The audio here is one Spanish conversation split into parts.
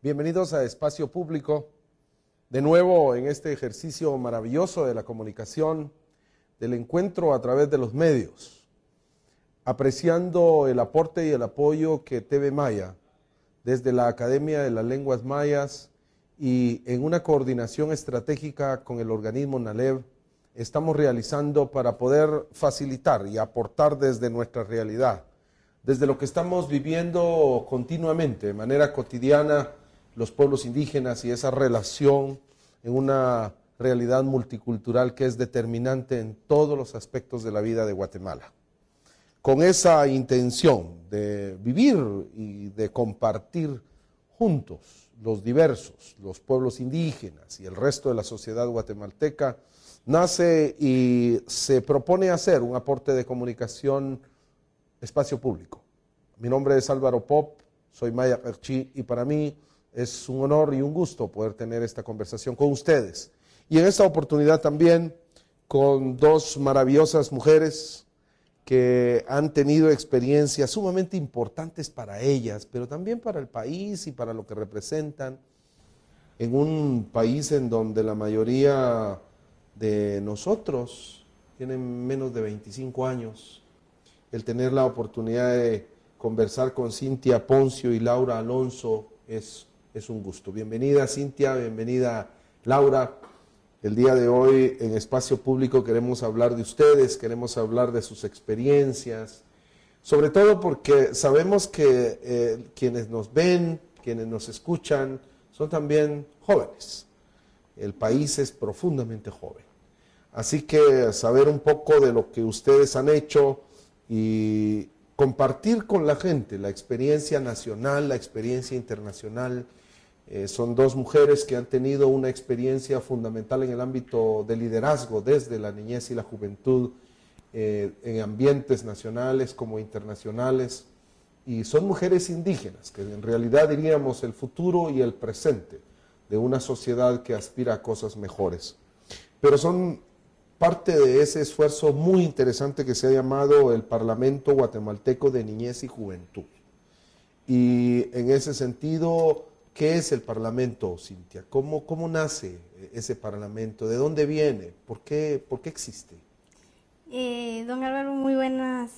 Bienvenidos a Espacio Público, de nuevo en este ejercicio maravilloso de la comunicación, del encuentro a través de los medios, apreciando el aporte y el apoyo que TV Maya, desde la Academia de las Lenguas Mayas y en una coordinación estratégica con el organismo NALEV, estamos realizando para poder facilitar y aportar desde nuestra realidad, desde lo que estamos viviendo continuamente, de manera cotidiana, los pueblos indígenas y esa relación en una realidad multicultural que es determinante en todos los aspectos de la vida de Guatemala. Con esa intención de vivir y de compartir juntos los diversos, los pueblos indígenas y el resto de la sociedad guatemalteca, nace y se propone hacer un aporte de comunicación Espacio Público. Mi nombre es Álvaro Pop, soy Maya Perchi y para mí es un honor y un gusto poder tener esta conversación con ustedes. Y en esta oportunidad también con dos maravillosas mujeres que han tenido experiencias sumamente importantes para ellas, pero también para el país y para lo que representan en un país en donde la mayoría de nosotros tienen menos de 25 años. El tener la oportunidad de conversar con Cintia Poncio y Laura Alonso es un gusto. Bienvenida Cintia, bienvenida Laura. El día de hoy en Espacio Público queremos hablar de ustedes, queremos hablar de sus experiencias, sobre todo porque sabemos que quienes nos ven, quienes nos escuchan, son también jóvenes. El país es profundamente joven. Así que saber un poco de lo que ustedes han hecho y compartir con la gente la experiencia nacional, la experiencia internacional. Son dos mujeres que han tenido una experiencia fundamental en el ámbito de liderazgo desde la niñez y la juventud, en ambientes nacionales como internacionales, y son mujeres indígenas, que en realidad diríamos el futuro y el presente de una sociedad que aspira a cosas mejores. Pero son parte de ese esfuerzo muy interesante que se ha llamado el Parlamento Guatemalteco de Niñez y Juventud. Y en ese sentido, ¿qué es el Parlamento, Cintia? ¿Cómo nace ese Parlamento? ¿De dónde viene? ¿Por qué existe? Don Álvaro, muy buenas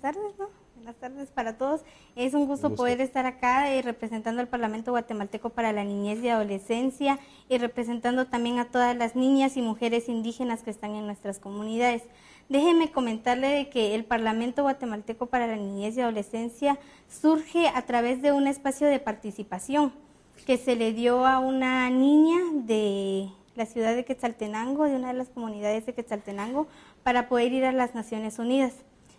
tardes, ¿no? Buenas tardes para todos. Es un gusto poder estar acá representando al Parlamento Guatemalteco para la Niñez y Adolescencia y representando también a todas las niñas y mujeres indígenas que están en nuestras comunidades. Déjeme comentarle de que el Parlamento Guatemalteco para la Niñez y Adolescencia surge a través de un espacio de participación que se le dio a una niña de la ciudad de Quetzaltenango, de una de las comunidades de Quetzaltenango, para poder ir a las Naciones Unidas.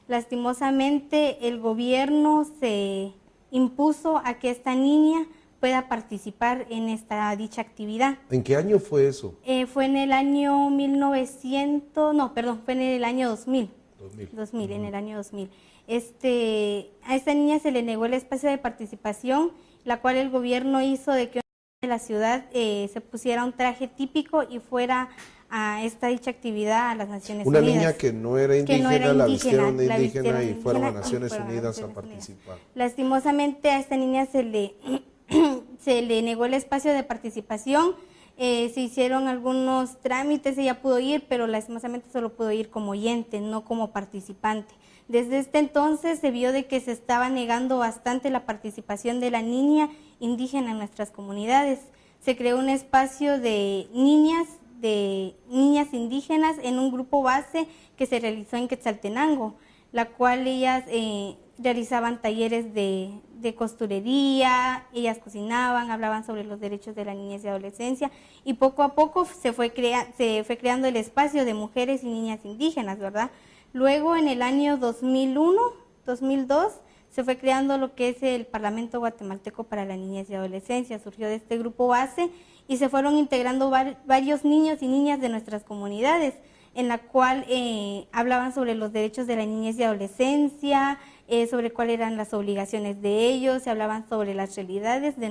Lastimosamente, el gobierno se impuso a que esta niña pueda participar en dicha actividad. ¿En qué año fue eso? Fue en el año 2000. 2000, en el año 2000. A esta niña se le negó el espacio de participación, la cual el gobierno hizo de que de la ciudad se pusiera un traje típico y fuera a dicha actividad a las Naciones Unidas. Una niña que no era indígena, la vistieron de indígena y fueron a Naciones Unidas a participar. Lastimosamente a esta niña se le negó el espacio de participación, se hicieron algunos trámites, ella pudo ir, pero lastimosamente solo pudo ir como oyente, no como participante. Desde este entonces se vio de que se estaba negando bastante la participación de la niña indígena en nuestras comunidades. Se creó un espacio de niñas indígenas en un grupo base que se realizó en Quetzaltenango, la cual ellas realizaban talleres de costurería, ellas cocinaban, hablaban sobre los derechos de la niñez y adolescencia, y poco a poco se fue creando el espacio de mujeres y niñas indígenas, ¿verdad? Luego en el año 2001, 2002, se fue creando lo que es el Parlamento Guatemalteco para la Niñez y Adolescencia. Surgió de este grupo base y se fueron integrando varios niños y niñas de nuestras comunidades, en la cual hablaban sobre los derechos de la niñez y adolescencia, sobre cuáles eran las obligaciones de ellos, se hablaban sobre las realidades de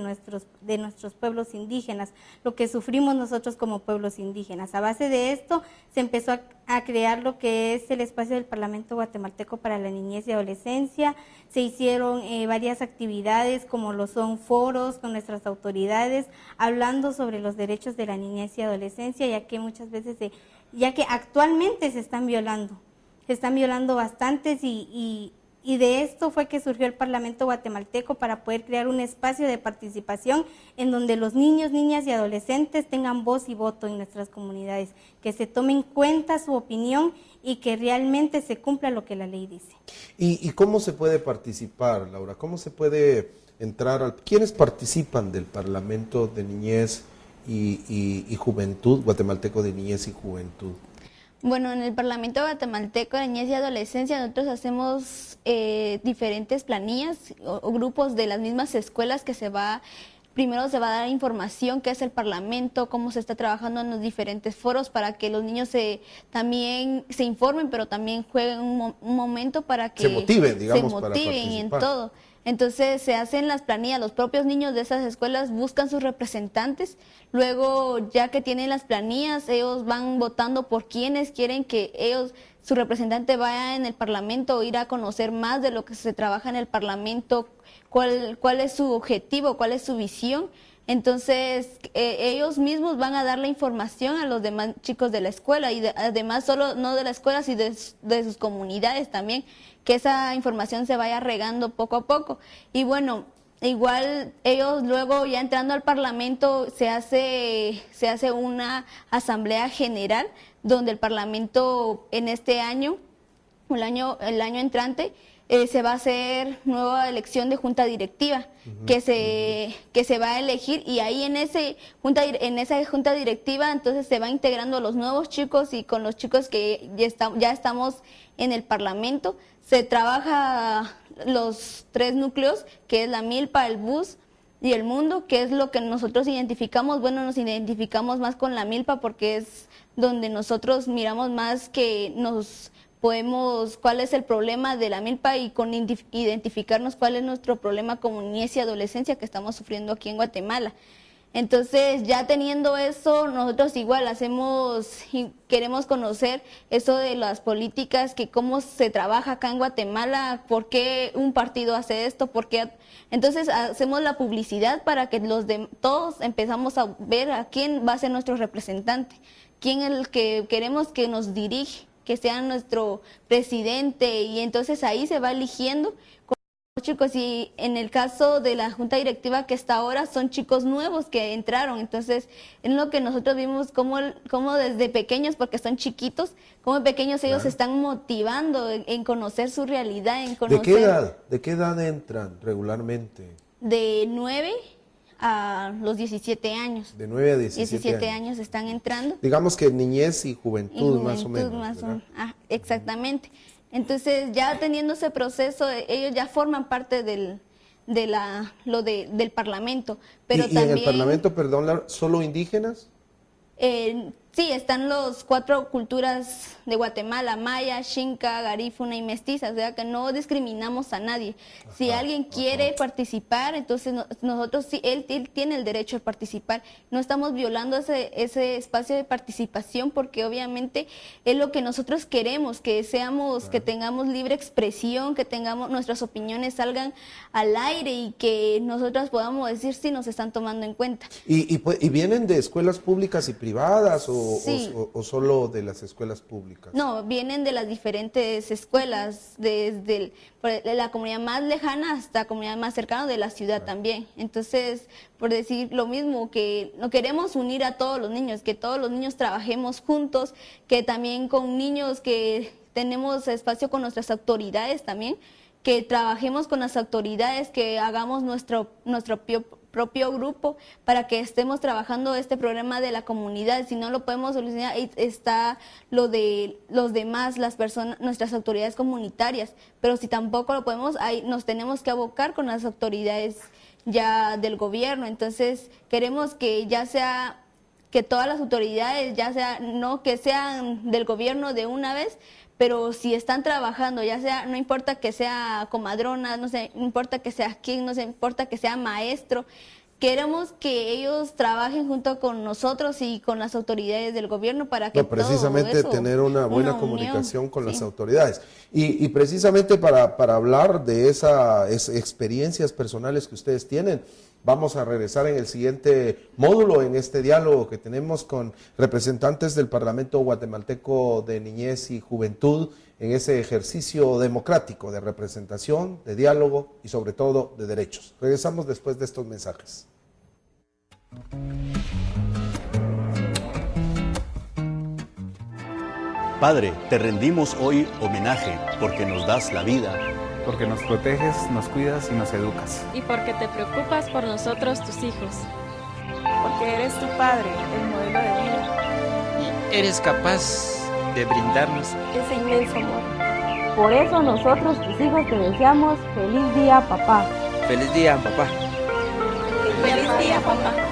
nuestros pueblos indígenas, lo que sufrimos nosotros como pueblos indígenas. A base de esto se empezó a crear lo que es el espacio del Parlamento Guatemalteco para la Niñez y Adolescencia. Se hicieron varias actividades como lo son foros con nuestras autoridades, hablando sobre los derechos de la niñez y adolescencia, ya que muchas veces, ya que actualmente se están violando bastantes y de esto fue que surgió el Parlamento Guatemalteco para poder crear un espacio de participación en donde los niños, niñas y adolescentes tengan voz y voto en nuestras comunidades, que se tome en cuenta su opinión y que realmente se cumpla lo que la ley dice. ¿Y cómo se puede participar, Laura? ¿Cómo se puede entrar? ¿Quiénes participan del Parlamento de Niñez y Juventud, Guatemalteco de Niñez y Juventud? Bueno, en el Parlamento Guatemalteco de Niñez y Adolescencia nosotros hacemos diferentes planillas o grupos de las mismas escuelas que primero se va a dar información qué es el Parlamento, cómo se está trabajando en los diferentes foros para que los niños también se informen, pero también jueguen un momento para que se motiven, digamos, para en todo. Entonces se hacen las planillas, los propios niños de esas escuelas buscan sus representantes, luego ya que tienen las planillas, ellos van votando por quienes quieren que su representante vaya en el Parlamento, ir a conocer más de lo que se trabaja en el Parlamento, cuál es su objetivo, cuál es su visión. Entonces, ellos mismos van a dar la información a los demás chicos de la escuela y además solo no de la escuela, sino de sus comunidades también, que esa información se vaya regando poco a poco. Y bueno, igual ellos luego ya entrando al Parlamento se hace una asamblea general donde el Parlamento en este año, el año entrante, se va a hacer nueva elección de junta directiva que se va a elegir y ahí en esa junta directiva entonces se va integrando los nuevos chicos y con los chicos que ya estamos en el Parlamento se trabaja los 3 núcleos que es la milpa, el bus y el mundo, que es lo que nosotros identificamos. Bueno, nos identificamos más con la milpa porque es donde nosotros miramos más que cuál es el problema de la milpa y con identificarnos cuál es nuestro problema como niñez y adolescencia que estamos sufriendo aquí en Guatemala. Entonces, ya teniendo eso, nosotros igual queremos conocer eso de las políticas, que cómo se trabaja acá en Guatemala, por qué un partido hace esto, por qué. Entonces, hacemos la publicidad para que todos empezamos a ver a quién va a ser nuestro representante, quién es el que queremos que nos dirige, que sea nuestro presidente, y entonces ahí se va eligiendo con los chicos. Y en el caso de la junta directiva que está ahora, son chicos nuevos que entraron, entonces es lo que nosotros vimos como desde pequeños, porque son chiquitos, como pequeños ellos se están motivando en conocer su realidad, en conocer. ¿De qué edad entran regularmente? De 9 a los 17 años. De 9 a 17 años están entrando. Digamos que niñez y juventud más o menos. Exactamente. Entonces, ya teniendo ese proceso, ellos ya forman parte del Parlamento. Pero ¿Y en el Parlamento, perdón, solo indígenas? Sí, están los 4 culturas de Guatemala: maya, xinca, garífuna y mestiza, o sea que no discriminamos a nadie. Si alguien quiere participar, entonces nosotros sí, él tiene el derecho a participar. No estamos violando ese espacio de participación, porque obviamente es lo que nosotros queremos, que que tengamos libre expresión, que nuestras opiniones salgan al aire y que nosotros podamos decir si nos están tomando en cuenta. ¿Y vienen de escuelas públicas y privadas Sí. o solo de las escuelas públicas? No, vienen de las diferentes escuelas, desde la comunidad más lejana hasta la comunidad más cercana de la ciudad también. Entonces, por decir lo mismo, que no queremos unir a todos los niños, que todos los niños trabajemos juntos, que también con niños que tenemos espacio con nuestras autoridades también, que trabajemos con las autoridades, que hagamos nuestro propio grupo para que estemos trabajando este problema de la comunidad. Si no lo podemos solucionar, está lo de los demás, las personas, nuestras autoridades comunitarias, pero si tampoco lo podemos, ahí nos tenemos que abocar con las autoridades ya del gobierno. Entonces queremos que ya sea que todas las autoridades, ya sea, no que sean del gobierno de una vez, pero si están trabajando, ya sea, no importa que sea comadrona, no sé, no importa que sea quién, no sé, importa que sea maestro, queremos que ellos trabajen junto con nosotros y con las autoridades del gobierno para que precisamente todo eso, tener una buena unión, comunicación con sí. las autoridades. Y precisamente para hablar de esas experiencias personales que ustedes tienen, vamos a regresar en el siguiente módulo, en este diálogo que tenemos con representantes del Parlamento Guatemalteco de Niñez y Juventud, en ese ejercicio democrático de representación, de diálogo y sobre todo de derechos. Regresamos después de estos mensajes. Padre, te rendimos hoy homenaje porque nos das la vida, porque nos proteges, nos cuidas y nos educas. Y porque te preocupas por nosotros, tus hijos. Porque eres tu Padre, el modelo de vida. Y eres capaz de brindarnos ese inmenso amor. Por eso nosotros, tus hijos, te deseamos feliz día, papá. Feliz día, papá. Feliz día, papá.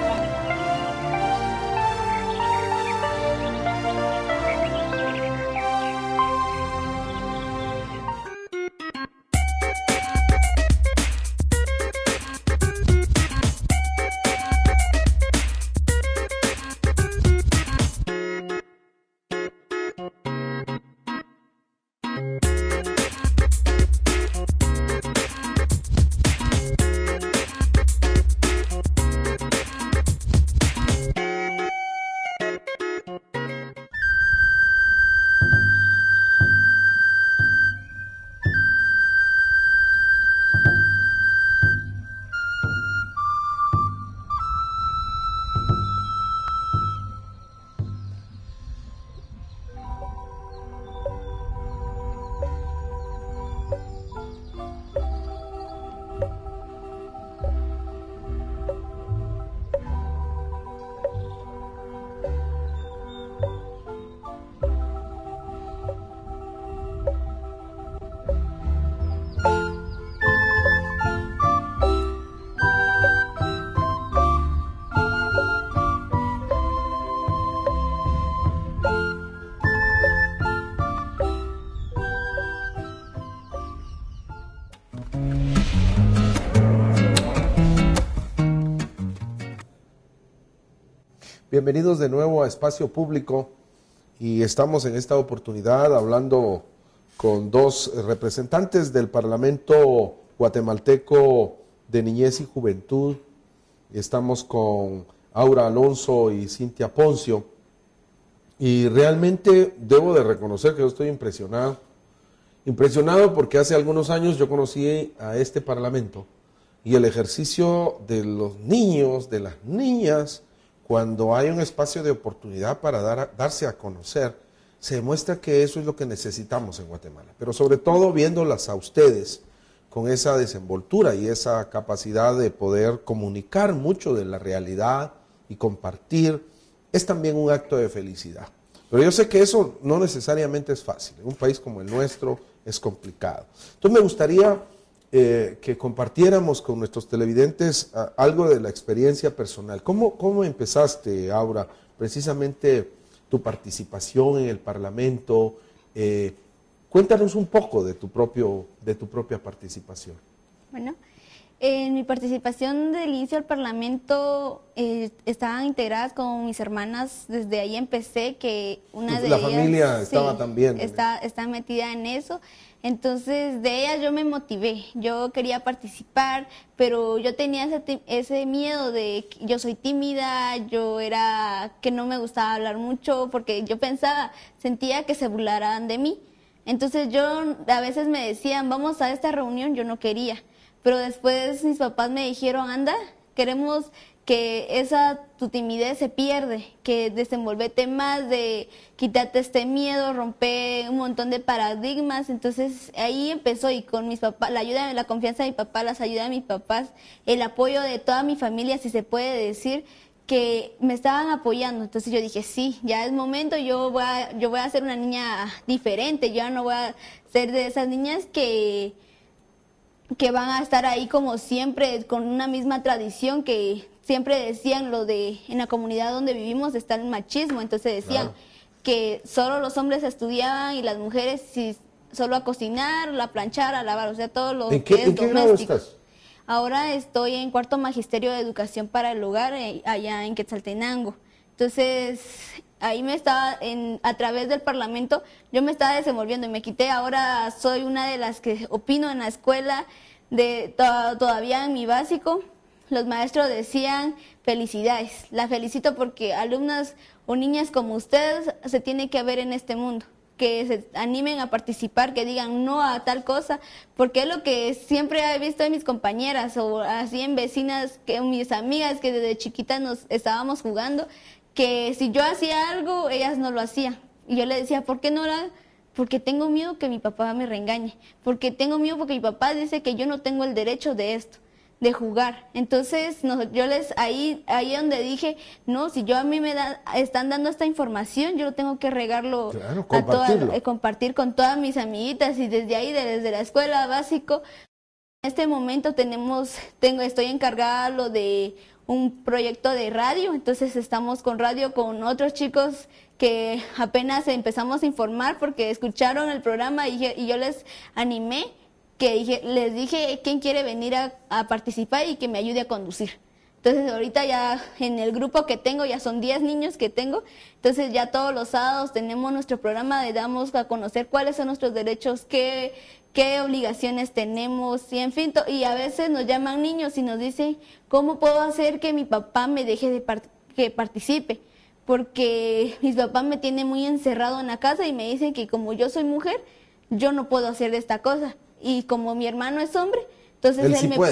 Bienvenidos de nuevo a Espacio Público y estamos en esta oportunidad hablando con dos representantes del Parlamento Guatemalteco de Niñez y Juventud. Estamos con Aura Alonso y Cintia Poncio y realmente debo de reconocer que yo estoy impresionado porque hace algunos años yo conocí a este Parlamento y el ejercicio de los niños, de las niñas, cuando hay un espacio de oportunidad para darse a conocer, se demuestra que eso es lo que necesitamos en Guatemala. Pero sobre todo viéndolas a ustedes con esa desenvoltura y esa capacidad de poder comunicar mucho de la realidad y compartir, es también un acto de felicidad. Pero yo sé que eso no necesariamente es fácil. En un país como el nuestro es complicado. Entonces me gustaría que compartiéramos con nuestros televidentes algo de la experiencia personal. ¿Cómo empezaste, Aura, precisamente tu participación en el Parlamento? Cuéntanos un poco de tu propia participación. Bueno, en mi participación del inicio del Parlamento estaban integradas con mis hermanas, desde ahí empecé, que una de ellas... La familia estaba también. Está metida en eso. Entonces, de ellas yo me motivé, yo quería participar, pero yo tenía ese miedo de que yo soy tímida, yo era que no me gustaba hablar mucho, porque yo sentía que se burlaran de mí. Entonces a veces me decían, vamos a esta reunión, yo no quería, pero después mis papás me dijeron, anda, queremos que tu timidez se pierde, que desenvolvete más, de quitarte este miedo, romper un montón de paradigmas. Entonces ahí empezó, y con mis papás, la confianza de mi papá, las ayudas de mis papás, el apoyo de toda mi familia, si se puede decir, que me estaban apoyando. Entonces yo dije, sí, ya es momento, yo voy a ser una niña diferente, yo no voy a ser de esas niñas que que van a estar ahí como siempre, con una misma tradición que siempre decían lo de, en la comunidad donde vivimos está el machismo, entonces decían que solo los hombres estudiaban y las mujeres solo a cocinar, a planchar, a lavar, o sea, todo lo ¿En que qué, es ¿en qué grado doméstico. estás? Ahora estoy en cuarto magisterio de educación para el hogar, allá en Quetzaltenango. Entonces, ahí me estaba, a través del Parlamento, yo me estaba desenvolviendo y me quité. Ahora soy una de las que opino en la escuela, todavía en mi básico. Los maestros decían, felicidades. La felicito porque alumnas o niñas como ustedes se tienen que ver en este mundo, que se animen a participar, que digan no a tal cosa, porque es lo que siempre he visto en mis compañeras o así en vecinas, que mis amigas que desde chiquitas nos estábamos jugando, que si yo hacía algo, ellas no lo hacían. Y yo le decía, ¿por qué no lo hago? Porque tengo miedo que mi papá me regañe, porque tengo miedo porque mi papá dice que yo no tengo el derecho de esto, de jugar. Entonces yo ahí donde dije, no, si yo a mí están dando esta información, yo tengo que regarlo, claro, compartir con todas mis amiguitas, y desde ahí, desde la escuela básico. En este momento estoy encargada lo de un proyecto de radio, entonces estamos con radio con otros chicos que apenas empezamos a informar porque escucharon el programa y yo les animé, les dije quién quiere venir a participar y que me ayude a conducir. Entonces ahorita ya en el grupo que tengo, ya son 10 niños que tengo, entonces ya todos los sábados tenemos nuestro programa de damos a conocer cuáles son nuestros derechos, qué obligaciones tenemos, y en fin, y a veces nos llaman niños y nos dicen, ¿cómo puedo hacer que mi papá me deje que participe? Porque mi papá me tiene muy encerrado en la casa y me dicen que como yo soy mujer, yo no puedo hacer esta cosa. Y como mi hermano es hombre, entonces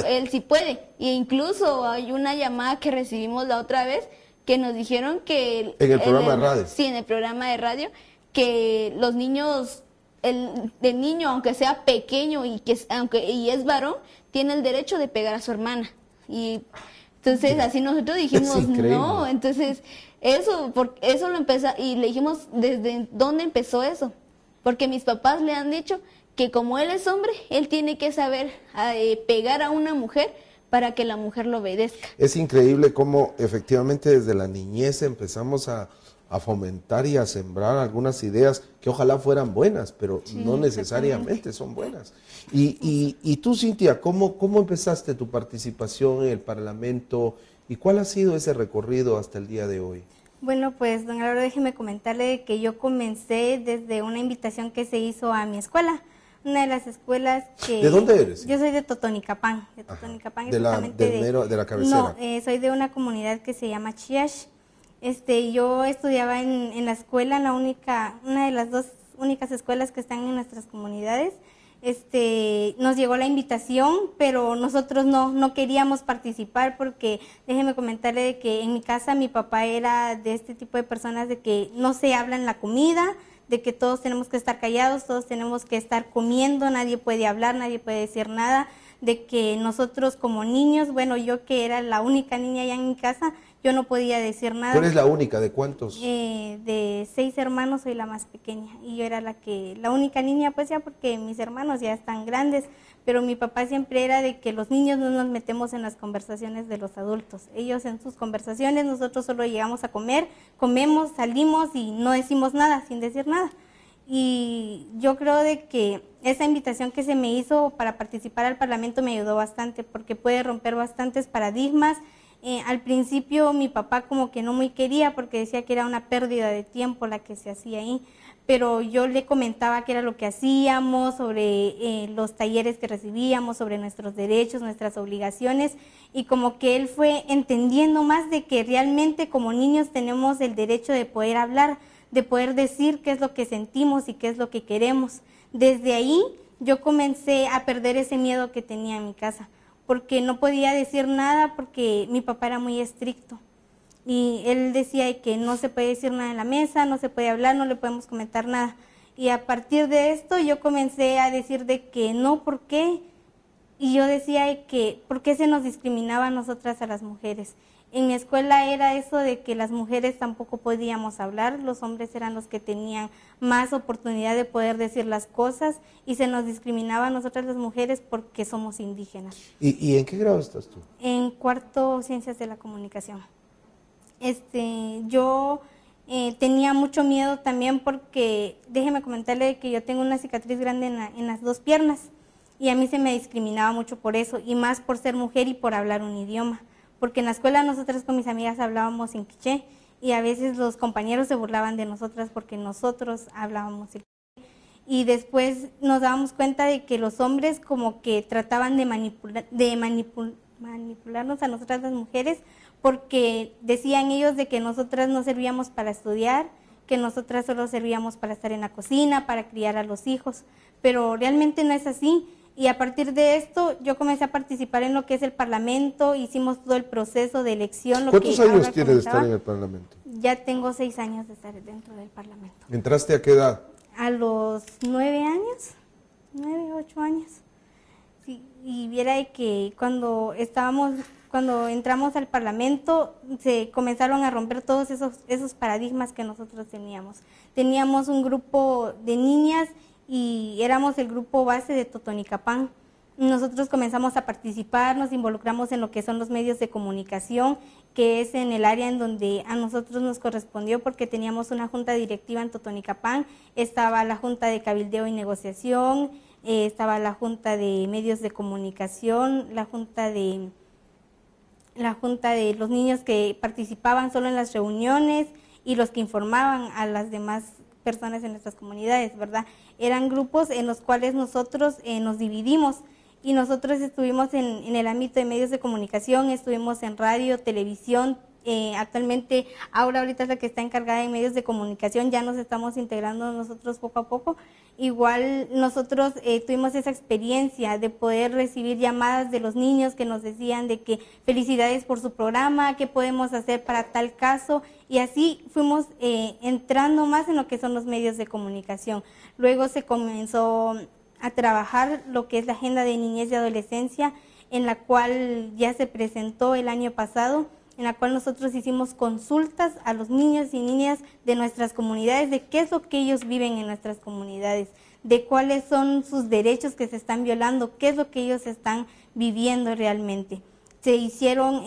él sí puede. Y incluso hay una llamada que recibimos la otra vez que nos dijeron que... En el programa de radio. Sí, en el programa de radio, que los niños... El niño, aunque sea pequeño y es varón, tiene el derecho de pegar a su hermana. Y entonces así nosotros dijimos, no, entonces eso lo empezó, y le dijimos, ¿desde dónde empezó eso? Porque mis papás le han dicho que como él es hombre, él tiene que saber pegar a una mujer para que la mujer lo obedezca. Es increíble cómo efectivamente desde la niñez empezamos a fomentar y a sembrar algunas ideas que ojalá fueran buenas, pero no necesariamente son buenas. Y tú, Cintia, ¿cómo empezaste tu participación en el Parlamento y cuál ha sido ese recorrido hasta el día de hoy? Bueno, pues, don Álvaro, déjeme comentarle que yo comencé desde una invitación que se hizo a mi escuela, una de las escuelas que... ¿De dónde eres? Yo soy de Totonicapán. De Totonicapán, de la cabecera. No, soy de una comunidad que se llama Chiash. Yo estudiaba en la escuela, una de las dos únicas escuelas que están en nuestras comunidades. Nos llegó la invitación, pero nosotros no queríamos participar porque déjeme comentarle de que en mi casa mi papá era de este tipo de personas de que no se habla en la comida, de que todos tenemos que estar callados, todos tenemos que estar comiendo, nadie puede hablar, nadie puede decir nada, de que nosotros como niños, bueno, yo que era la única niña allá en mi casa, yo no podía decir nada. ¿Tú eres la única? ¿De cuántos? De 6 hermanos soy la más pequeña y yo era la única niña, pues ya porque mis hermanos ya están grandes, pero mi papá siempre era de que los niños no nos metemos en las conversaciones de los adultos. Ellos en sus conversaciones, nosotros solo llegamos a comer, comemos, salimos y no decimos nada, sin decir nada. Y yo creo de que esa invitación que se me hizo para participar al Parlamento me ayudó bastante porque puede romper bastantes paradigmas. Al principio mi papá como que no muy quería porque decía que era una pérdida de tiempo la que se hacía ahí, pero yo le comentaba qué era lo que hacíamos, sobre los talleres que recibíamos, sobre nuestros derechos, nuestras obligaciones, y como que él fue entendiendo más de que realmente como niños tenemos el derecho de poder hablar, de poder decir qué es lo que sentimos y qué es lo que queremos. Desde ahí yo comencé a perder ese miedo que tenía en mi casa, porque no podía decir nada porque mi papá era muy estricto. Y él decía que no se puede decir nada en la mesa, no se puede hablar, no le podemos comentar nada. Y a partir de esto yo comencé a decir de que no, ¿por qué? Y yo decía que ¿por qué se nos discriminaba a nosotras, a las mujeres? En mi escuela era eso de que las mujeres tampoco podíamos hablar, los hombres eran los que tenían más oportunidad de poder decir las cosas y se nos discriminaba a nosotras las mujeres porque somos indígenas. ¿Y en qué grado estás tú? En cuarto, Ciencias de la Comunicación. Yo tenía mucho miedo también porque, déjeme comentarle que yo tengo una cicatriz grande en las dos piernas y a mí se me discriminaba mucho por eso y más por ser mujer y por hablar un idioma. Porque en la escuela nosotras con mis amigas hablábamos en quiché y a veces los compañeros se burlaban de nosotras porque nosotros hablábamos en quiché. Y después nos dábamos cuenta de que los hombres como que trataban de manipularnos a nosotras las mujeres porque decían ellos de que nosotras no servíamos para estudiar, que nosotras solo servíamos para estar en la cocina, para criar a los hijos, pero realmente no es así. Y a partir de esto yo comencé a participar en lo que es el Parlamento, hicimos todo el proceso de elección. ¿Cuántos años tienes de estar en el Parlamento? Ya tengo 6 años de estar dentro del Parlamento. ¿Entraste a qué edad? A los 9 años, 9, 8 años. Sí, y viera de que cuando entramos al Parlamento se comenzaron a romper todos esos paradigmas que nosotros teníamos. Teníamos un grupo de niñas y éramos el grupo base de Totonicapán. Nosotros comenzamos a participar, nos involucramos en lo que son los medios de comunicación, que es en el área en donde a nosotros nos correspondió porque teníamos una junta directiva en Totonicapán, estaba la junta de cabildeo y negociación, estaba la junta de medios de comunicación, la junta de los niños que participaban solo en las reuniones y los que informaban a las demás personas en nuestras comunidades, ¿verdad? Eran grupos en los cuales nosotros nos dividimos y nosotros estuvimos en el ámbito de medios de comunicación, estuvimos en radio, televisión, actualmente ahorita es la que está encargada en medios de comunicación, ya nos estamos integrando nosotros poco a poco. Igual nosotros tuvimos esa experiencia de poder recibir llamadas de los niños que nos decían de que felicidades por su programa, qué podemos hacer para tal caso, y así fuimos entrando más en lo que son los medios de comunicación. Luego se comenzó a trabajar lo que es la agenda de niñez y adolescencia, en la cual ya se presentó el año pasado, en la cual nosotros hicimos consultas a los niños y niñas de nuestras comunidades, de qué es lo que ellos viven en nuestras comunidades, de cuáles son sus derechos que se están violando, qué es lo que ellos están viviendo realmente. Se hicieron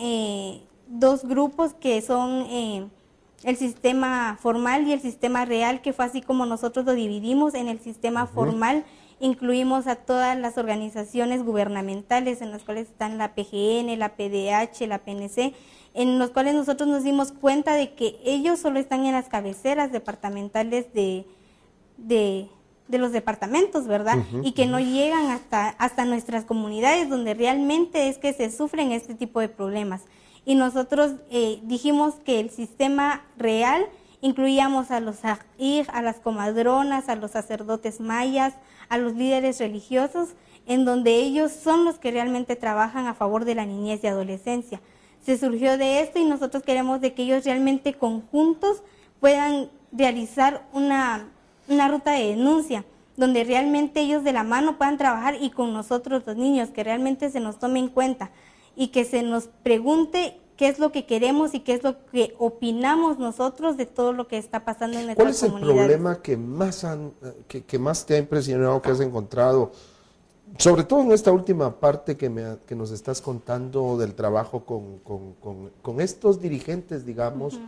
2 grupos que son el sistema formal y el sistema real, que fue así como nosotros lo dividimos. En el sistema formal incluimos a todas las organizaciones gubernamentales, en las cuales están la PGN, la PDH, la PNC, en los cuales nosotros nos dimos cuenta de que ellos solo están en las cabeceras departamentales de los departamentos, ¿verdad? Y que no llegan hasta nuestras comunidades, donde realmente es que se sufren este tipo de problemas. Y nosotros dijimos que el sistema real incluíamos a los ajir, a las comadronas, a los sacerdotes mayas, a los líderes religiosos, en donde ellos son los que realmente trabajan a favor de la niñez y adolescencia. Se surgió de esto y nosotros queremos de que ellos realmente conjuntos puedan realizar una ruta de denuncia, donde realmente ellos de la mano puedan trabajar y con nosotros los niños, que realmente se nos tome en cuenta y que se nos pregunte qué es lo que queremos y qué es lo que opinamos nosotros de todo lo que está pasando en nuestras comunidades. ¿Cuál es el problema que más te ha impresionado, que has encontrado? Sobre todo en esta última parte que nos estás contando del trabajo con estos dirigentes, digamos,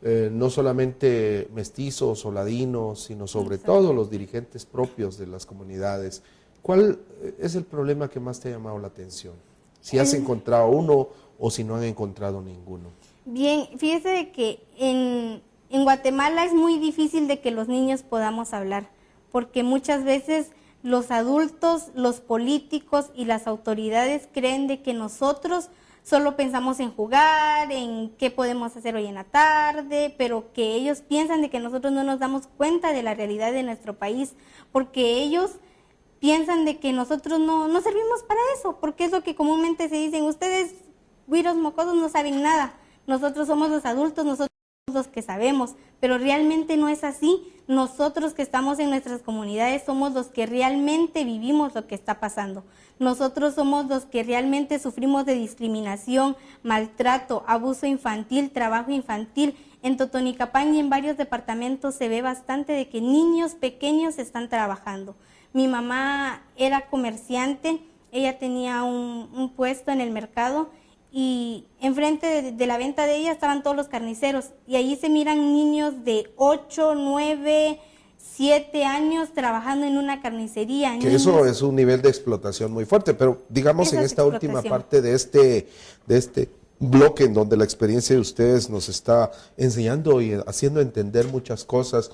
no solamente mestizos o ladinos, sino sobre todo los dirigentes propios de las comunidades. ¿Cuál es el problema que más te ha llamado la atención? Si has encontrado uno o si no han encontrado ninguno. Bien, fíjese de que en Guatemala es muy difícil de que los niños podamos hablar, porque muchas veces los adultos, los políticos y las autoridades creen de que nosotros solo pensamos en jugar, en qué podemos hacer hoy en la tarde, pero que ellos piensan de que nosotros no nos damos cuenta de la realidad de nuestro país, porque ellos piensan de que nosotros no servimos para eso, porque es lo que comúnmente se dicen, ustedes, güiros mocosos, no saben nada, nosotros somos los adultos, nosotros los que sabemos, pero realmente no es así. Nosotros que estamos en nuestras comunidades somos los que realmente vivimos lo que está pasando. Nosotros somos los que realmente sufrimos de discriminación, maltrato, abuso infantil, trabajo infantil. En Totonicapán y en varios departamentos se ve bastante de que niños pequeños están trabajando. Mi mamá era comerciante, ella tenía un puesto en el mercado y enfrente de la venta de ella estaban todos los carniceros y allí se miran niños de 8, 9, 7 años trabajando en una carnicería. Que eso es un nivel de explotación muy fuerte, pero digamos en esta última parte de este bloque en donde la experiencia de ustedes nos está enseñando y haciendo entender muchas cosas.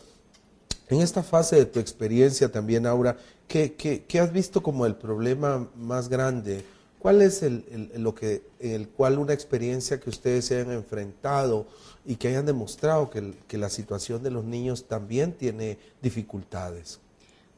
En esta fase de tu experiencia también, Aura, ¿qué has visto como el problema más grande? ¿Cuál es el cual una experiencia que ustedes se hayan enfrentado y que hayan demostrado que la situación de los niños también tiene dificultades?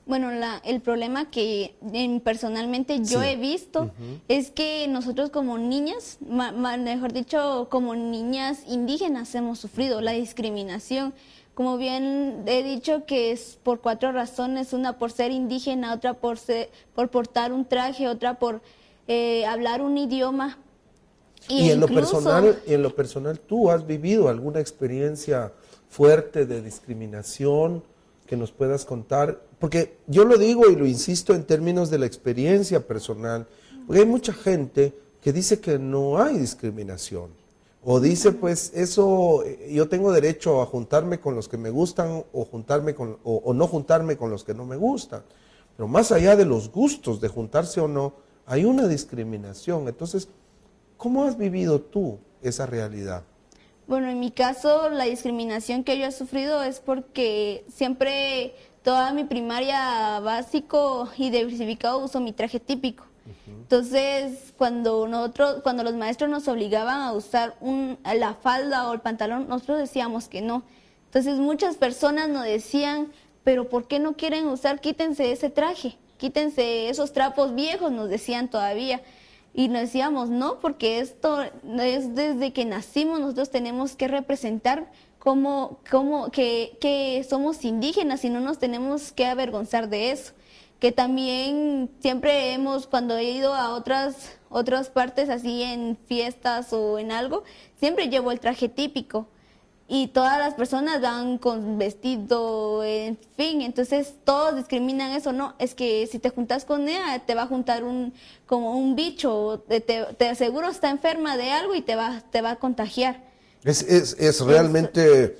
Bueno, el problema que personalmente yo he visto es que nosotros como niñas, mejor dicho, como niñas indígenas hemos sufrido la discriminación. Como bien he dicho, que es por 4 razones: una por ser indígena, otra por portar un traje, otra por hablar un idioma. Y en lo personal, ¿tú has vivido alguna experiencia fuerte de discriminación que nos puedas contar? Porque yo lo digo y lo insisto en términos de la experiencia personal, porque hay mucha gente que dice que no hay discriminación, o dice, pues, eso, yo tengo derecho a juntarme con los que me gustan o no juntarme con los que no me gustan. Pero más allá de los gustos de juntarse o no, hay una discriminación. Entonces, ¿cómo has vivido tú esa realidad? Bueno, en mi caso, la discriminación que yo he sufrido es porque siempre, toda mi primaria básico y diversificado, uso mi traje típico. Entonces, cuando los maestros nos obligaban a usar la falda o el pantalón, nosotros decíamos que no. Entonces, muchas personas nos decían, pero ¿por qué no quieren usar? Quítense ese traje, quítense esos trapos viejos, nos decían todavía. Y nos decíamos, no, porque esto es desde que nacimos, nosotros tenemos que representar que somos indígenas y no nos tenemos que avergonzar de eso. Que también siempre cuando he ido a otras partes, así en fiestas o en algo, siempre llevo el traje típico. Y todas las personas van con vestido, en fin, entonces todos discriminan eso. No, es que si te juntas con ella, te va a juntar como un bicho, te aseguro está enferma de algo y te va a contagiar. Es realmente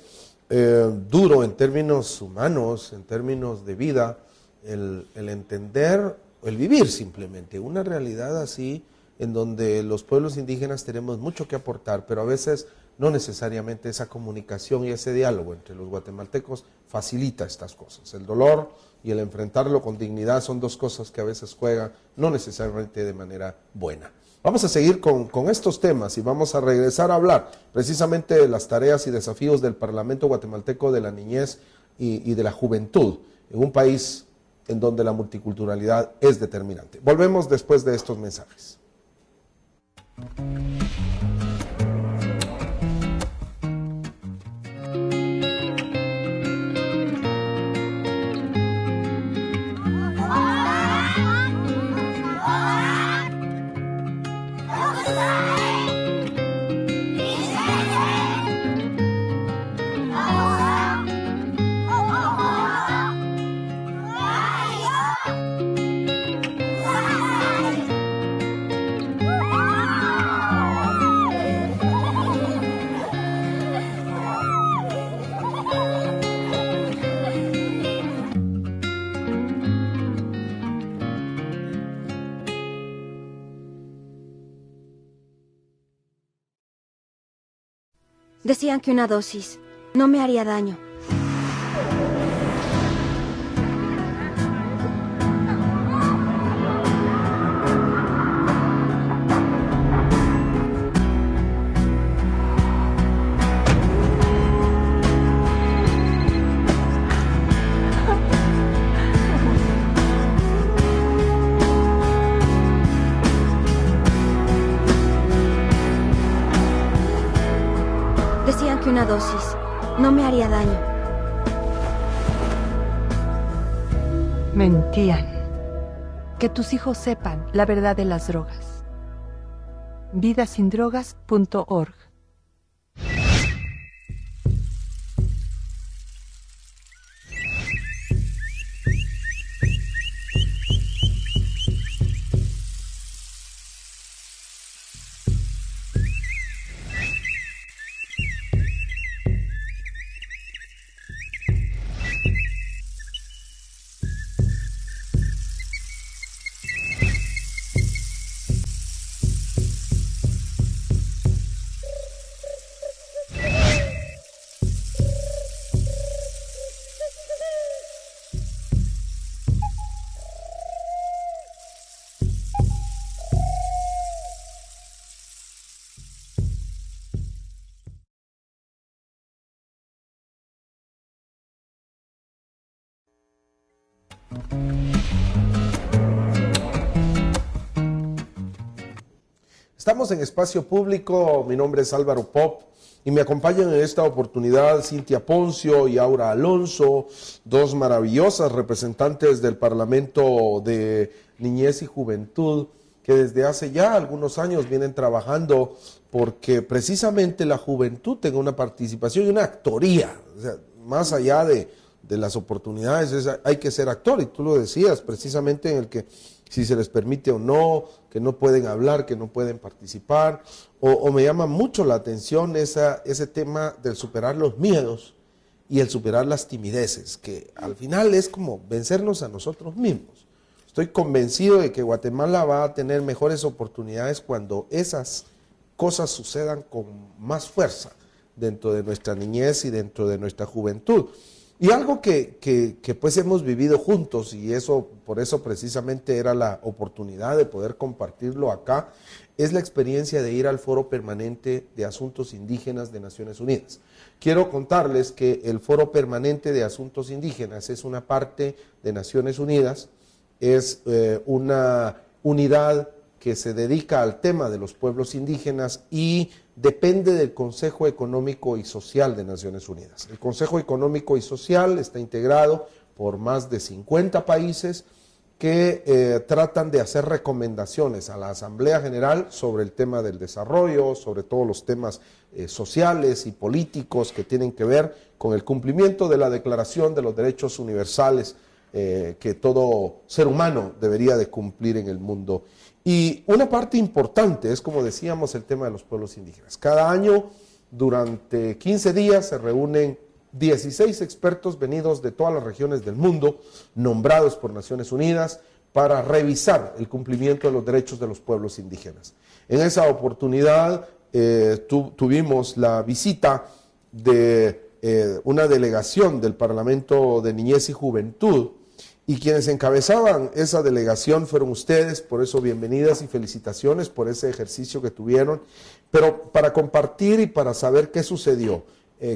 duro en términos humanos, en términos de vida, el entender, el vivir simplemente una realidad así, en donde los pueblos indígenas tenemos mucho que aportar, pero a veces no necesariamente esa comunicación y ese diálogo entre los guatemaltecos facilita estas cosas. El dolor y el enfrentarlo con dignidad son dos cosas que a veces juegan, no necesariamente de manera buena. Vamos a seguir con estos temas y vamos a regresar a hablar precisamente de las tareas y desafíos del Parlamento Guatemalteco de la Niñez y de la Juventud en un país en donde la multiculturalidad es determinante. Volvemos después de estos mensajes. Decían que una dosis no me haría daño. Decían que una dosis no me haría daño. Mentían. Que tus hijos sepan la verdad de las drogas. Vidasindrogas.org. Estamos en Espacio Público, mi nombre es Álvaro Pop y me acompañan en esta oportunidad Cintia Poncio y Aura Alonso, dos maravillosas representantes del Parlamento de Niñez y Juventud que desde hace ya algunos años vienen trabajando porque precisamente la juventud tenga una participación y una actoría, o sea, más allá de las oportunidades, hay que ser actor, y tú lo decías, precisamente en el que si se les permite o no, que no pueden hablar, que no pueden participar, o me llama mucho la atención ese tema del superar los miedos y el superar las timideces, que al final es como vencernos a nosotros mismos. Estoy convencido de que Guatemala va a tener mejores oportunidades cuando esas cosas sucedan con más fuerza dentro de nuestra niñez y dentro de nuestra juventud. Y algo que pues hemos vivido juntos, y eso por eso precisamente era la oportunidad de poder compartirlo acá, es la experiencia de ir al Foro Permanente de Asuntos Indígenas de Naciones Unidas. Quiero contarles que el Foro Permanente de Asuntos Indígenas es una parte de Naciones Unidas, es una unidad que se dedica al tema de los pueblos indígenas y depende del Consejo Económico y Social de Naciones Unidas. El Consejo Económico y Social está integrado por más de 50 países que tratan de hacer recomendaciones a la Asamblea General sobre el tema del desarrollo, sobre todos los temas sociales y políticos que tienen que ver con el cumplimiento de la Declaración de los Derechos Universales que todo ser humano debería de cumplir en el mundo. Y una parte importante es, como decíamos, el tema de los pueblos indígenas. Cada año, durante 15 días, se reúnen 16 expertos venidos de todas las regiones del mundo, nombrados por Naciones Unidas, para revisar el cumplimiento de los derechos de los pueblos indígenas. En esa oportunidad tuvimos la visita de una delegación del Parlamento de Niñez y Juventud, y quienes encabezaban esa delegación fueron ustedes, por eso bienvenidas y felicitaciones por ese ejercicio que tuvieron. Pero para compartir y para saber qué sucedió,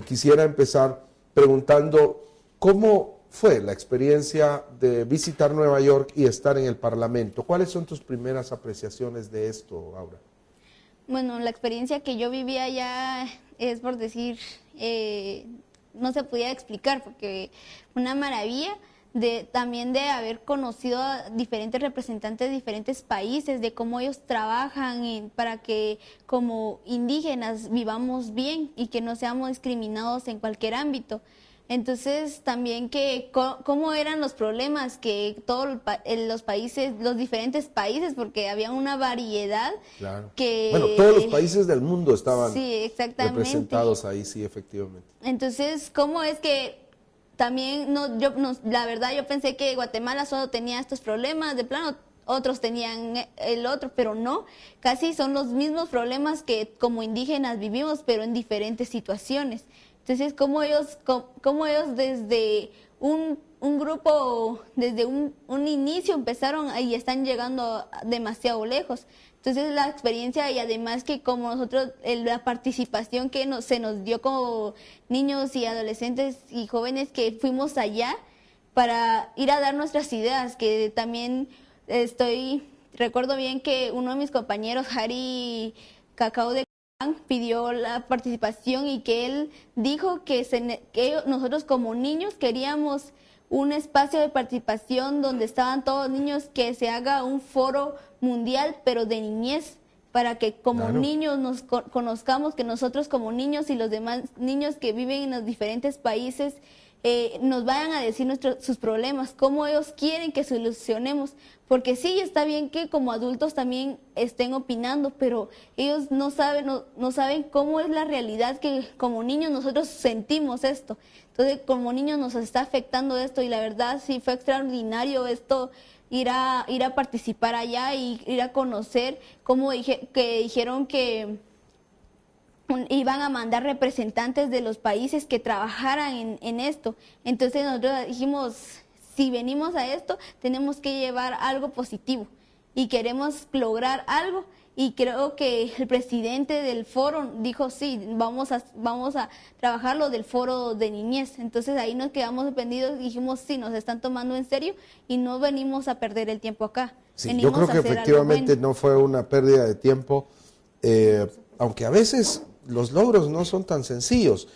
quisiera empezar preguntando cómo fue la experiencia de visitar Nueva York y estar en el Parlamento. ¿Cuáles son tus primeras apreciaciones de esto, Aura? Bueno, la experiencia que yo viví allá es, por decir, no se podía explicar, porque una maravilla. También de haber conocido a diferentes representantes de diferentes países, de cómo ellos trabajan para que como indígenas vivamos bien y que no seamos discriminados en cualquier ámbito. Entonces también que cómo eran los problemas que todos los países, los diferentes países, porque había una variedad. Claro. Que bueno, todos los países del mundo estaban sí, representados ahí, sí, efectivamente. Entonces, ¿cómo es que también, la verdad yo pensé que Guatemala solo tenía estos problemas, de plano otros tenían el otro, pero no, casi son los mismos problemas que como indígenas vivimos, pero en diferentes situaciones. Entonces, cómo ellos desde un grupo, desde un inicio empezaron y están llegando demasiado lejos. Entonces la experiencia, y además que como nosotros, la participación que se nos dio como niños y adolescentes y jóvenes que fuimos allá para ir a dar nuestras ideas, que también recuerdo bien que uno de mis compañeros, Harry Cacao de pidió la participación y que él dijo que nosotros como niños queríamos un espacio de participación donde estaban todos los niños, que se haga un foro mundial, pero de niñez, para que como niños nos conozcamos, que nosotros como niños y los demás niños que viven en los diferentes países nos vayan a decir sus problemas, cómo ellos quieren que solucionemos, porque sí, está bien que como adultos también estén opinando, pero ellos no saben cómo es la realidad, que como niños nosotros sentimos esto. Entonces, como niños nos está afectando esto, y la verdad sí fue extraordinario esto, ir a participar allá y ir a conocer cómo que dijeron que iban a mandar representantes de los países que trabajaran en esto. Entonces nosotros dijimos, si venimos a esto, tenemos que llevar algo positivo y queremos lograr algo. Y creo que el presidente del foro dijo, sí, vamos a trabajar lo del foro de niñez. Entonces ahí nos quedamos sorprendidos y dijimos, sí, nos están tomando en serio y no venimos a perder el tiempo acá. Sí, yo creo que efectivamente no fue una pérdida de tiempo, aunque a veces los logros no son tan sencillos.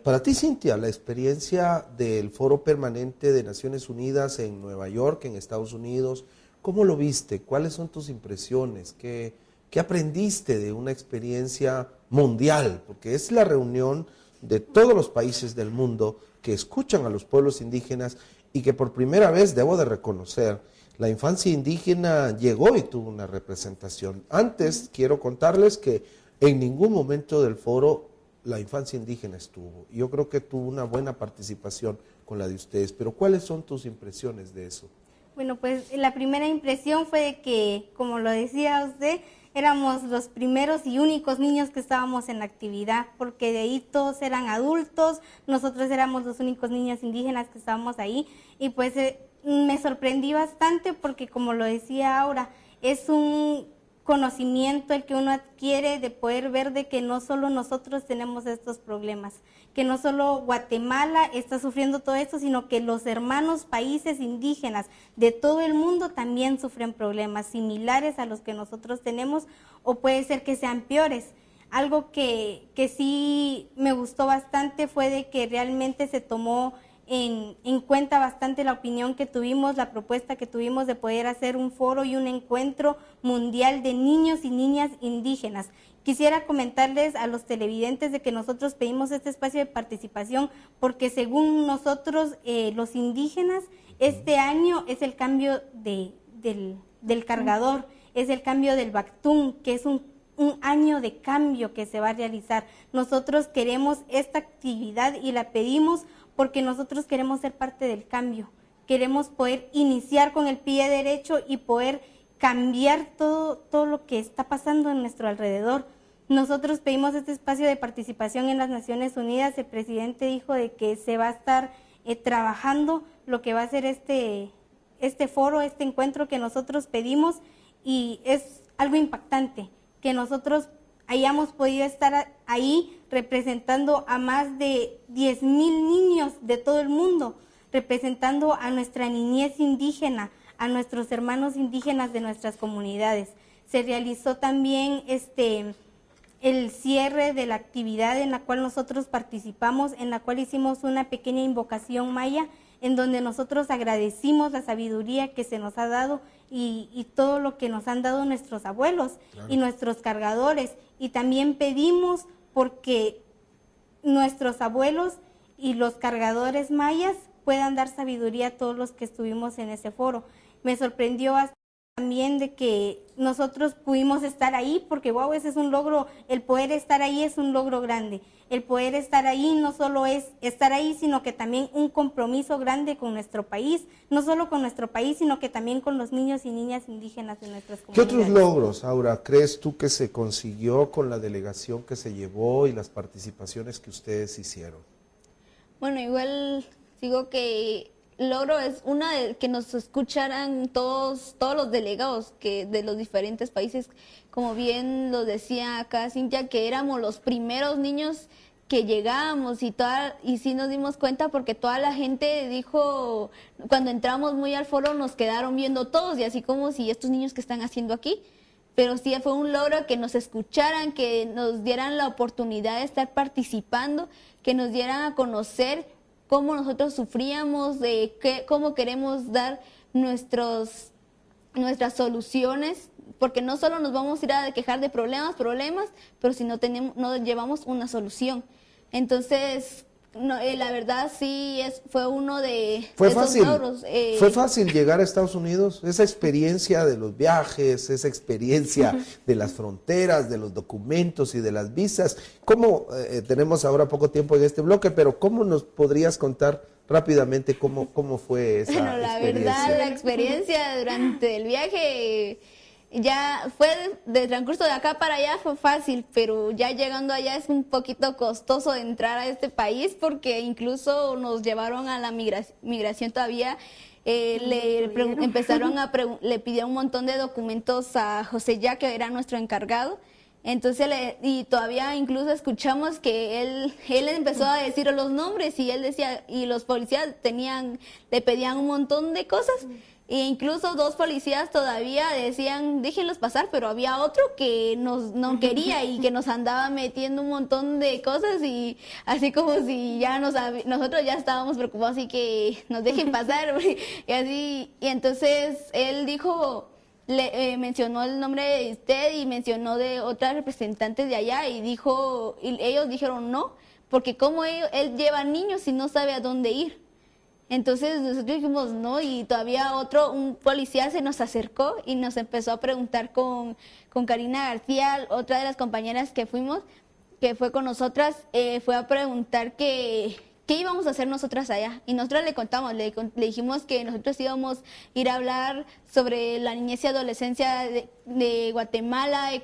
Para ti, Cintia, la experiencia del Foro Permanente de Naciones Unidas en Nueva York, en Estados Unidos, ¿cómo lo viste? ¿Cuáles son tus impresiones? ¿Qué aprendiste de una experiencia mundial? Porque es la reunión de todos los países del mundo que escuchan a los pueblos indígenas y que por primera vez, debo de reconocer, la infancia indígena llegó y tuvo una representación. Antes, quiero contarles que en ningún momento del foro la infancia indígena estuvo. Yo creo que tuvo una buena participación con la de ustedes, pero ¿cuáles son tus impresiones de eso? Bueno, pues la primera impresión fue de que, como lo decía usted, éramos los primeros y únicos niños que estábamos en la actividad, porque de ahí todos eran adultos, nosotros éramos los únicos niños indígenas que estábamos ahí, y pues me sorprendí bastante porque, como lo decía Aura, es un conocimiento el que uno adquiere de poder ver de que no solo nosotros tenemos estos problemas, que no solo Guatemala está sufriendo todo esto, sino que los hermanos países indígenas de todo el mundo también sufren problemas similares a los que nosotros tenemos, o puede ser que sean peores. Algo que sí me gustó bastante fue de que realmente se tomó en cuenta bastante la opinión que tuvimos, la propuesta que tuvimos de poder hacer un foro y un encuentro mundial de niños y niñas indígenas. Quisiera comentarles a los televidentes de que nosotros pedimos este espacio de participación porque, según nosotros, los indígenas, este año es el cambio del cargador, es el cambio del Bactún, que es un año de cambio que se va a realizar. Nosotros queremos esta actividad y la pedimos porque nosotros queremos ser parte del cambio, queremos poder iniciar con el pie derecho y poder cambiar todo lo que está pasando en nuestro alrededor. Nosotros pedimos este espacio de participación en las Naciones Unidas, el presidente dijo de que se va a estar trabajando lo que va a ser este foro, este encuentro que nosotros pedimos, y es algo impactante que nosotros hayamos podido estar ahí representando a más de 10,000 niños de todo el mundo, representando a nuestra niñez indígena, a nuestros hermanos indígenas de nuestras comunidades. Se realizó también el cierre de la actividad en la cual nosotros participamos, en la cual hicimos una pequeña invocación maya, en donde nosotros agradecimos la sabiduría que se nos ha dado y todo lo que nos han dado nuestros abuelos y nuestros cargadores. Y también pedimos porque nuestros abuelos y los cargadores mayas puedan dar sabiduría a todos los que estuvimos en ese foro. Me sorprendió también de que nosotros pudimos estar ahí, porque wow, ese es un logro, el poder estar ahí es un logro grande. El poder estar ahí no solo es estar ahí, sino que también un compromiso grande con nuestro país, no solo con nuestro país, sino que también con los niños y niñas indígenas de nuestras comunidades. ¿Qué otros logros, Aura, crees tú que se consiguió con la delegación que se llevó y las participaciones que ustedes hicieron? Bueno, igual digo que logro es una de que nos escucharan todos los delegados de los diferentes países, como bien lo decía acá Cintia, que éramos los primeros niños que llegábamos y sí nos dimos cuenta porque toda la gente dijo, cuando entramos muy al foro nos quedaron viendo todos y así como si estos niños que están haciendo aquí. pero sí fue un logro que nos escucharan, que nos dieran la oportunidad de estar participando, que nos dieran a conocer cómo nosotros sufríamos, cómo queremos dar nuestras soluciones, porque no solo nos vamos a ir a quejar de problemas, pero si no llevamos una solución. Entonces, la verdad sí fue uno de esos logros. ¿Fue fácil llegar a Estados Unidos? Esa experiencia de los viajes, esa experiencia de las fronteras, de los documentos y de las visas. ¿Cómo, tenemos ahora poco tiempo en este bloque, pero cómo nos podrías contar rápidamente cómo fue esa la experiencia? Verdad, la experiencia durante el viaje ya fue de transcurso de acá para allá fue fácil, pero ya llegando allá es un poquito costoso entrar a este país, porque incluso nos llevaron a la migración todavía. Le pidieron un montón de documentos a José Ya, que era nuestro encargado. Entonces, y todavía incluso escuchamos que él empezó a decir los nombres, y él decía, y los policías le pedían un montón de cosas. E incluso 2 policías todavía decían, déjenlos pasar, pero había otro que no quería y que nos andaba metiendo un montón de cosas, y así como si ya nosotros ya estábamos preocupados y que nos dejen pasar. Y así, y entonces él dijo, mencionó el nombre de usted y mencionó de otras representantes de allá, y ellos dijeron no, porque como él lleva niños y no sabe a dónde ir. Entonces nosotros dijimos no, y todavía un policía se nos acercó y nos empezó a preguntar con Karina García, otra de las compañeras que fue con nosotras, fue a preguntar qué íbamos a hacer nosotras allá. Y nosotros le contamos, le dijimos que nosotros íbamos a ir a hablar sobre la niñez y adolescencia de Guatemala, y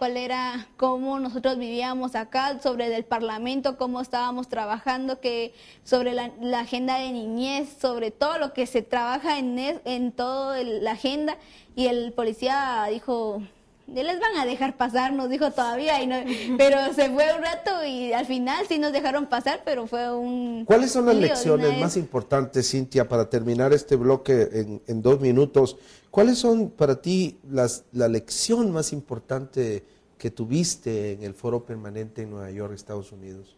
cómo nosotros vivíamos acá, sobre el Parlamento, cómo estábamos trabajando, sobre la agenda de niñez, sobre todo lo que se trabaja en toda la agenda. Y el policía dijo, les van a dejar pasar, nos dijo todavía, pero se fue un rato y al final sí nos dejaron pasar, pero fue un... ¿Cuáles son las lecciones más importantes, Cintia, para terminar este bloque en 2 minutos? ¿Cuáles son para ti la lección más importante que tuviste en el Foro Permanente en Nueva York, Estados Unidos?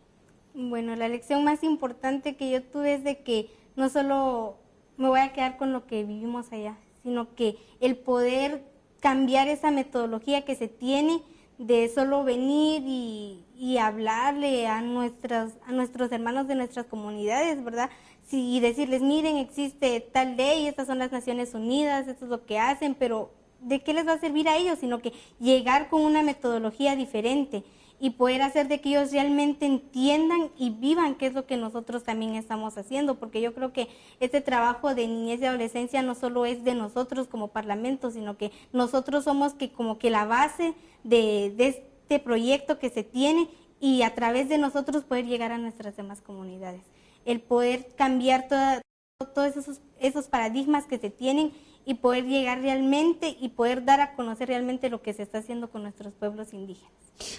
Bueno, la lección más importante que yo tuve es de que no solo me voy a quedar con lo que vivimos allá, sino que el poder cambiar esa metodología que se tiene de solo venir y hablarle a nuestros hermanos de nuestras comunidades, ¿verdad? Y decirles, miren, existe tal ley, estas son las Naciones Unidas, esto es lo que hacen, pero ¿de qué les va a servir a ellos? Sino que llegar con una metodología diferente y poder hacer de que ellos realmente entiendan y vivan qué es lo que nosotros también estamos haciendo, porque yo creo que este trabajo de niñez y adolescencia no solo es de nosotros como parlamento, sino que nosotros somos como que la base de este proyecto que se tiene, y a través de nosotros poder llegar a nuestras demás comunidades. El poder cambiar todos esos paradigmas que se tienen y poder llegar realmente y poder dar a conocer realmente lo que se está haciendo con nuestros pueblos indígenas.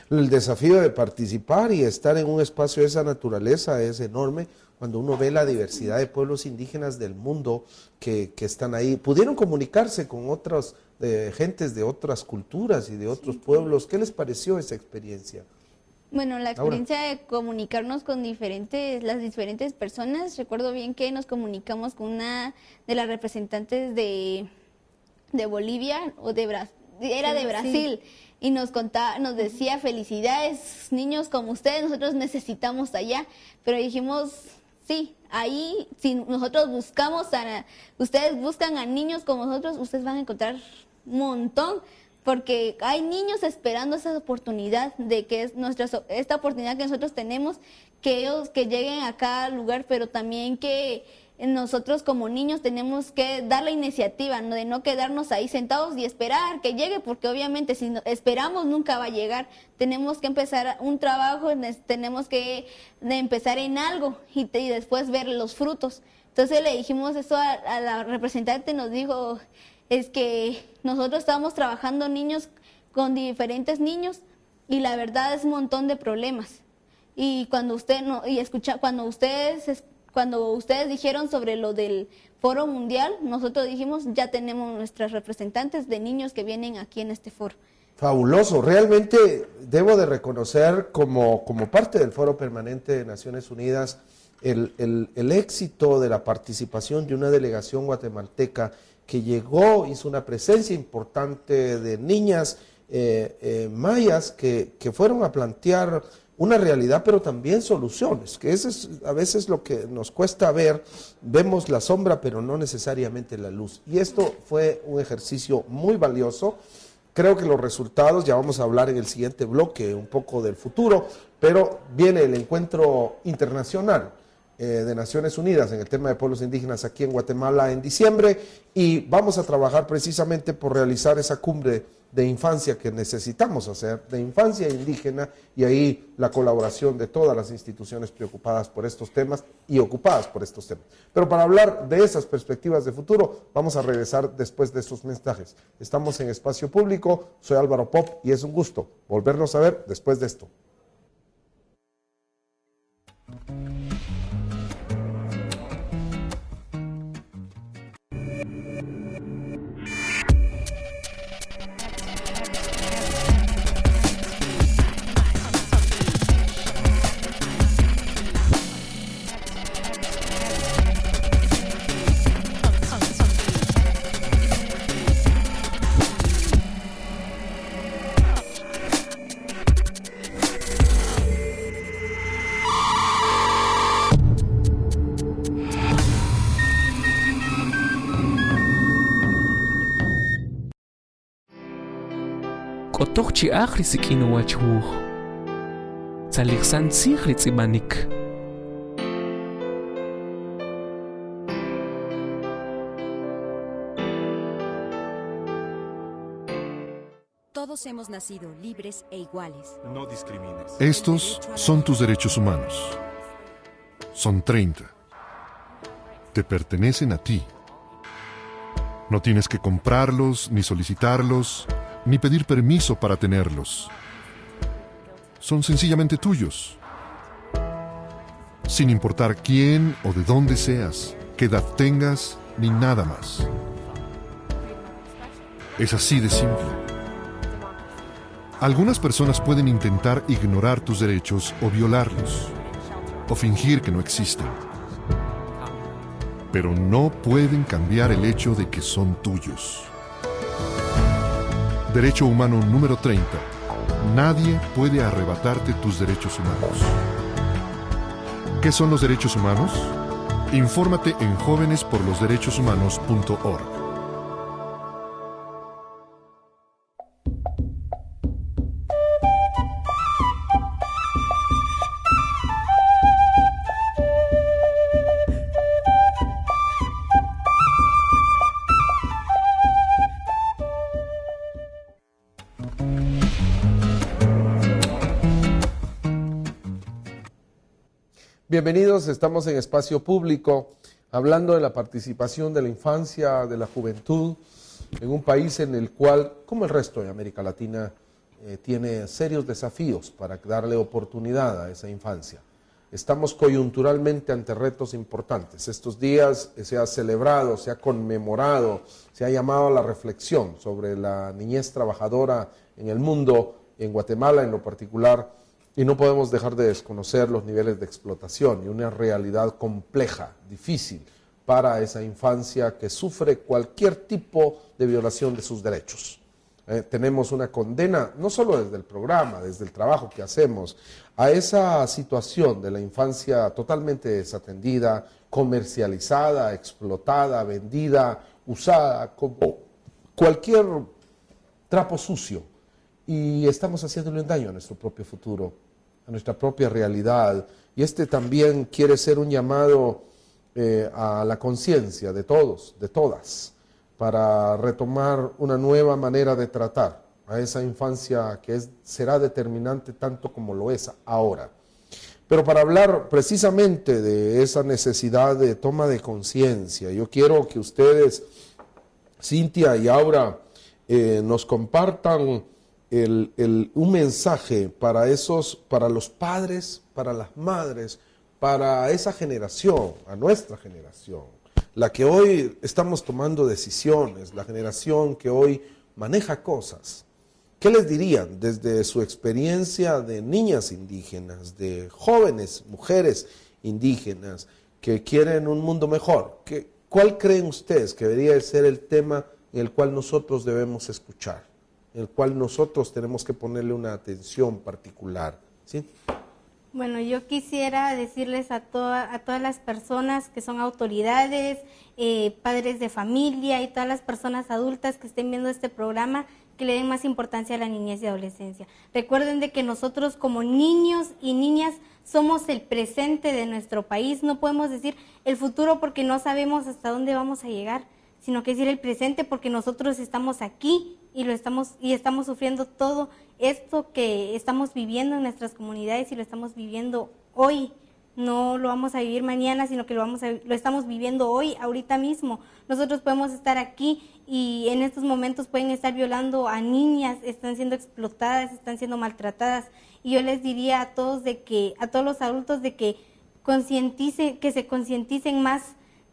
El desafío de participar y estar en un espacio de esa naturaleza es enorme cuando uno ve la diversidad de pueblos indígenas del mundo que están ahí. ¿Pudieron comunicarse con otras gentes de otras culturas y de otros pueblos? ¿Qué les pareció esa experiencia? Bueno, la experiencia de comunicarnos con las diferentes personas, recuerdo bien que nos comunicamos con una de las representantes de Bolivia, o de Brasil, y nos decía, felicidades, niños como ustedes, nosotros necesitamos allá, pero dijimos, sí, ahí, si nosotros ustedes buscan a niños como nosotros, ustedes van a encontrar un montón, porque hay niños esperando esa oportunidad, de que es esta oportunidad que nosotros tenemos, que ellos que lleguen a cada lugar, pero también que nosotros como niños tenemos que dar la iniciativa, ¿no? De no quedarnos ahí sentados y esperar que llegue, porque obviamente si esperamos nunca va a llegar. Tenemos que empezar un trabajo, tenemos que empezar en algo y después ver los frutos. Entonces le dijimos eso a la representante, nos dijo, es que nosotros estamos trabajando con diferentes niños, y la verdad es un montón de problemas. Y cuando ustedes dijeron sobre lo del Foro Mundial, nosotros dijimos, ya tenemos nuestras representantes de niños que vienen aquí en este foro. Fabuloso, realmente debo de reconocer como parte del Foro Permanente de Naciones Unidas el éxito de la participación de una delegación guatemalteca que llegó, hizo una presencia importante de niñas mayas que fueron a plantear una realidad, pero también soluciones, que eso es a veces lo que nos cuesta ver. Vemos la sombra, pero no necesariamente la luz. Y esto fue un ejercicio muy valioso. Creo que los resultados, ya vamos a hablar en el siguiente bloque un poco del futuro, pero viene el encuentro internacional de Naciones Unidas en el tema de pueblos indígenas aquí en Guatemala en diciembre, y vamos a trabajar precisamente por realizar esa cumbre de infancia que necesitamos hacer, de infancia indígena, y ahí la colaboración de todas las instituciones preocupadas por estos temas y ocupadas por estos temas. Pero para hablar de esas perspectivas de futuro, vamos a regresar después de estos mensajes. Estamos en Espacio Público, soy Álvaro Pop y es un gusto volvernos a ver después de esto. Kotochi akhri sikino wachwuh. Saliksan sigri tsibanik. Todos hemos nacido libres e iguales. No discrimines. Estos son tus derechos humanos. Son 30. Te pertenecen a ti. No tienes que comprarlos, ni solicitarlos, ni pedir permiso para tenerlos. Son sencillamente tuyos. Sin importar quién o de dónde seas, qué edad tengas, ni nada más. Es así de simple. Algunas personas pueden intentar ignorar tus derechos o violarlos, o fingir que no existen. Pero no pueden cambiar el hecho de que son tuyos. Derecho humano número 30. Nadie puede arrebatarte tus derechos humanos. ¿Qué son los derechos humanos? Infórmate en jovenesporlosderechoshumanos.org. Bienvenidos, estamos en Espacio Público, hablando de la participación de la infancia, de la juventud, en un país en el cual, como el resto de América Latina, tiene serios desafíos para darle oportunidad a esa infancia. Estamos coyunturalmente ante retos importantes. Estos días se ha celebrado, se ha conmemorado, se ha llamado a la reflexión sobre la niñez trabajadora en el mundo, en Guatemala en lo particular. Y no podemos dejar de desconocer los niveles de explotación y una realidad compleja, difícil, para esa infancia que sufre cualquier tipo de violación de sus derechos. Tenemos una condena, no solo desde el programa, desde el trabajo que hacemos, a esa situación de la infancia totalmente desatendida, comercializada, explotada, vendida, usada como cualquier trapo sucio. Y estamos haciéndole un daño a nuestro propio futuro, a nuestra propia realidad. Y este también quiere ser un llamado a la conciencia de todos, de todas, para retomar una nueva manera de tratar a esa infancia que será determinante tanto como lo es ahora. Pero para hablar precisamente de esa necesidad de toma de conciencia, yo quiero que ustedes, Cintia y Aura, nos compartan un mensaje para los padres, para las madres, para esa generación, a nuestra generación, la que hoy estamos tomando decisiones, la generación que hoy maneja cosas, ¿Qué les dirían desde su experiencia de niñas indígenas, de jóvenes, mujeres indígenas que quieren un mundo mejor? ¿Cuál creen ustedes que debería ser el tema en el cual nosotros debemos escuchar, en el cual nosotros tenemos que ponerle una atención particular? ¿Sí? Bueno, yo quisiera decirles a todas las personas que son autoridades, padres de familia y todas las personas adultas que estén viendo este programa, que le den más importancia a la niñez y adolescencia. Recuerden de que nosotros como niños y niñas somos el presente de nuestro país. No podemos decir el futuro porque no sabemos hasta dónde vamos a llegar, sino que decir el presente porque nosotros estamos aquí y estamos sufriendo todo esto que estamos viviendo en nuestras comunidades y lo estamos viviendo hoy. No lo vamos a vivir mañana, sino que lo estamos viviendo hoy, ahorita mismo. Nosotros podemos estar aquí y en estos momentos pueden estar violando a niñas, están siendo explotadas, están siendo maltratadas. Y yo les diría a todos a todos los adultos de que se concienticen más,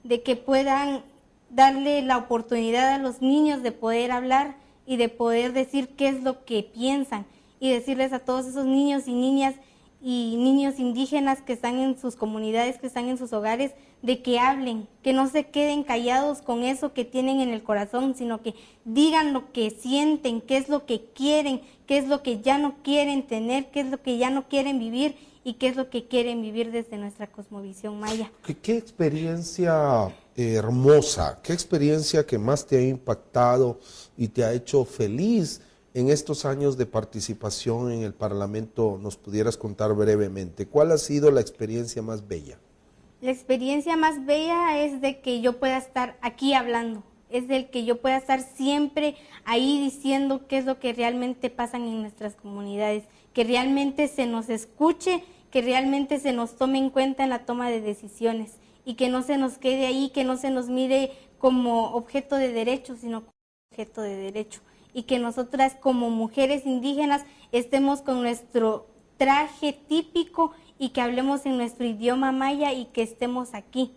de que puedan darle la oportunidad a los niños de poder hablar y de poder decir qué es lo que piensan, y decirles a todos esos niños y niñas y niños indígenas que están en sus comunidades, que están en sus hogares, de que hablen, que no se queden callados con eso que tienen en el corazón, sino que digan lo que sienten, qué es lo que quieren, qué es lo que ya no quieren tener, qué es lo que ya no quieren vivir y qué es lo que quieren vivir desde nuestra cosmovisión maya. ¿Qué experiencia hermosa, qué experiencia que más te ha impactado y te ha hecho feliz en estos años de participación en el Parlamento? Nos pudieras contar brevemente, ¿cuál ha sido la experiencia más bella? La experiencia más bella es de que yo pueda estar aquí hablando, es del que yo pueda estar siempre ahí diciendo qué es lo que realmente pasa en nuestras comunidades, que realmente se nos escuche, que realmente se nos tome en cuenta en la toma de decisiones y que no se nos quede ahí, que no se nos mire como objeto de derecho, sino como objeto de derecho. Y que nosotras como mujeres indígenas estemos con nuestro traje típico y que hablemos en nuestro idioma maya y que estemos aquí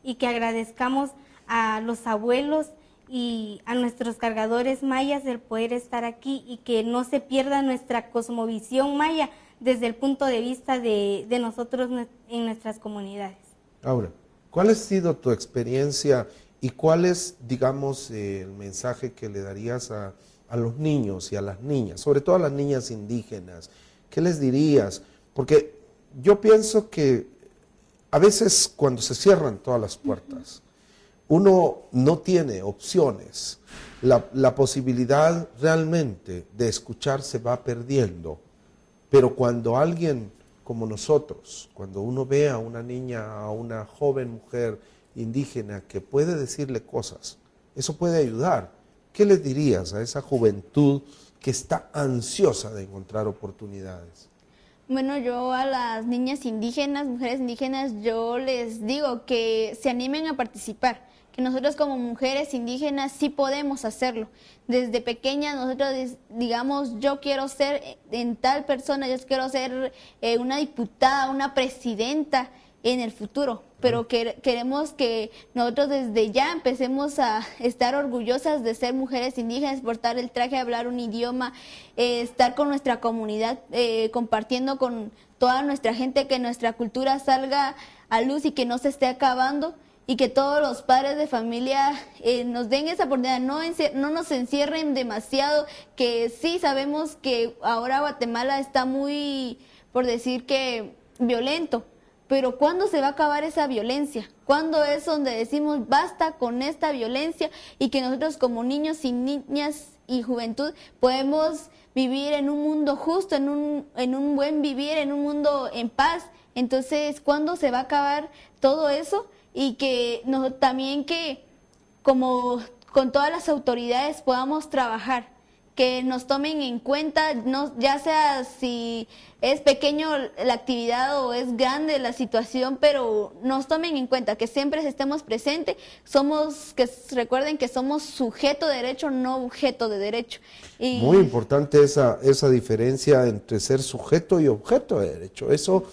y que agradezcamos a los abuelos y a nuestros cargadores mayas el poder estar aquí y que no se pierda nuestra cosmovisión maya desde el punto de vista de nosotros en nuestras comunidades. Ahora, ¿cuál ha sido tu experiencia y cuál es, digamos, el mensaje que le darías a los niños y a las niñas, sobre todo a las niñas indígenas? ¿Qué les dirías? Porque yo pienso que a veces cuando se cierran todas las puertas, uno no tiene opciones. La posibilidad realmente de escuchar se va perdiendo. Pero cuando alguien como nosotros, cuando uno ve a una niña, a una joven mujer indígena que puede decirle cosas, eso puede ayudar. ¿Qué les dirías a esa juventud que está ansiosa de encontrar oportunidades? Bueno, yo a las niñas indígenas, mujeres indígenas, yo les digo que se animen a participar, que nosotros como mujeres indígenas sí podemos hacerlo. Desde pequeñas nosotros digamos, yo quiero ser en tal persona, yo quiero ser una diputada, una presidenta en el futuro, pero queremos que nosotros desde ya empecemos a estar orgullosas de ser mujeres indígenas, portar el traje, hablar un idioma, estar con nuestra comunidad, compartiendo con toda nuestra gente, que nuestra cultura salga a luz y que no se esté acabando, y que todos los padres de familia nos den esa oportunidad, no nos encierren demasiado, que sí sabemos que ahora Guatemala está muy, por decir que, violento. Pero ¿cuándo se va a acabar esa violencia? ¿Cuándo es donde decimos basta con esta violencia y que nosotros como niños y niñas y juventud podemos vivir en un mundo justo, en un buen vivir, en un mundo en paz? Entonces, ¿cuándo se va a acabar todo eso? Y que también que como con todas las autoridades podamos trabajar, que nos tomen en cuenta, ya sea si es pequeño la actividad o es grande la situación, pero nos tomen en cuenta, que siempre estemos presentes, que recuerden que somos sujeto de derecho, no objeto de derecho. Y muy importante esa diferencia entre ser sujeto y objeto de derecho. Eso,